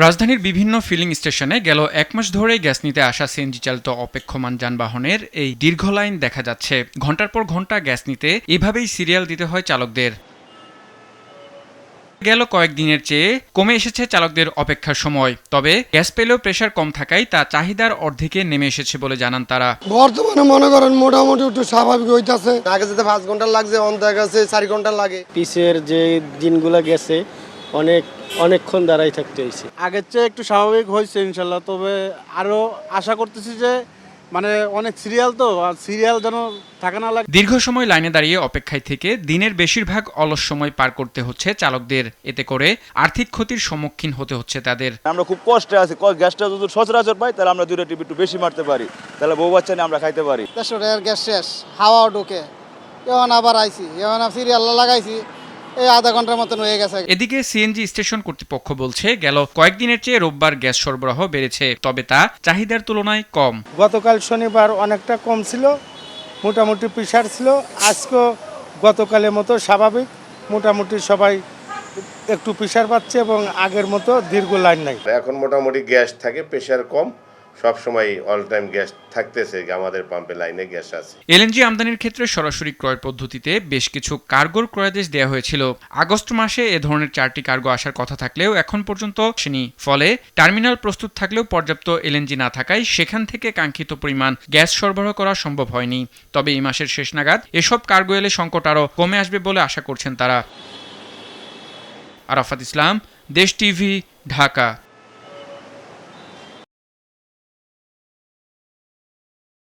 রাজধানীর বিভিন্ন ফিলিং স্টেশনে গেল ১ মাস ধরেই গ্যাস নিতে আসা সিএনজি চালিত অপেক্ষমান যানবাহনের এই দীর্ঘ লাইন দেখা যাচ্ছে। ঘন্টার পর ঘন্টা গ্যাস নিতে এভাবেই সিরিয়াল দিতে হয় চালকদের। গেল কয়েকদিনের চেয়ে কমে এসেছে চালকদের অপেক্ষার সময়। তবে গ্যাস পেলেও প্রেসার কম থাকায় তা চাহিদার অর্ধেকে নেমে এসেছে বলে জানান তারা। বর্তমানে মনে করেন মোটামুটি একটু স্বাভাবিক হইতাছে। আগে যেতে 5 ঘন্টা লাগছে, অন্তের কাছে 4 ঘন্টা লাগে। পিছের যে দিনগুলো গেছে অনেকক্ষণ দাঁড়াই থাকতে হয়েছে। আগের চেয়ে একটু স্বাভাবিক হয়েছে ইনশাল্লাহ। তবে আরও আশা করতেছি যে অনেক সিরিয়াল তো, আর সিরিয়াল যেন থাকে না লাগে। দীর্ঘ সময় লাইনে দাঁড়িয়ে অপেক্ষায় থেকে দিনের বেশিরভাগ অলস সময় পার করতে হচ্ছে চালকদের। এতে করে আর্থিক ক্ষতির সম্মুখীন হতে হচ্ছে তাদের। আমরা খুব কষ্টে আছি। গ্যাসটা যদি সচরাচর পাই তাহলে আমরা 2টা টিভি একটু বেশি মারতে পারি, তাহলে বউ বাচ্চা নিয়ে আমরা খাইতে পারি। 150 টাকার গ্যাস শেষ, হাওয়াও ঢোকে। এখন আবার আইছি, এখন সিরিয়াল লাগাইছি, এই আধা ঘন্টার মতন হয়ে গেছে। এদিকে সিএনজি স্টেশন কর্তৃপক্ষ বলছে গেল কয়েকদিনের চেয়ে রোববার গ্যাস সরবরাহ বেড়েছে, তবে তা চাহিদার তুলনায় কম। গতকাল শনিবার অনেকটা কম ছিল, মোটামুটি প্রেসার ছিল। আজকেও গতকালের মতো স্বাভাবিক, মোটামুটি সবাই একটু প্রেসার পাচ্ছে এবং আগের মতো দীর্ঘ লাইন নাই। এখন মোটামুটি গ্যাস থাকে, প্রেসার কম, সব সময় অল টাইম গ্যাস থাকতেছে। আমাদের পাম্পে লাইনে গ্যাস আছে। এলএনজি আমদানির ক্ষেত্রে সরাসরি ক্রয় পদ্ধতিতে বেশ কিছু কার্গোর ক্রয়াদেশ দেওয়া হয়েছিল। আগস্ট মাসে এ ধরনের 4টি কার্গো আসার কথা থাকলেও এখন পর্যন্ত আসেনি। ফলে টার্মিনাল প্রস্তুত থাকলেও পর্যাপ্ত এলএনজি না থাকায় সেখান থেকে কাঙ্ক্ষিত পরিমাণ গ্যাস সরবরাহ করা সম্ভব হয়নি। তবে এই মাসের শেষ নাগাদ এসব কার্গো এলে সংকট আরও কমে আসবে বলে আশা করছেন তারা। আরাফাত ইসলাম, দেশ টিভি, ঢাকা।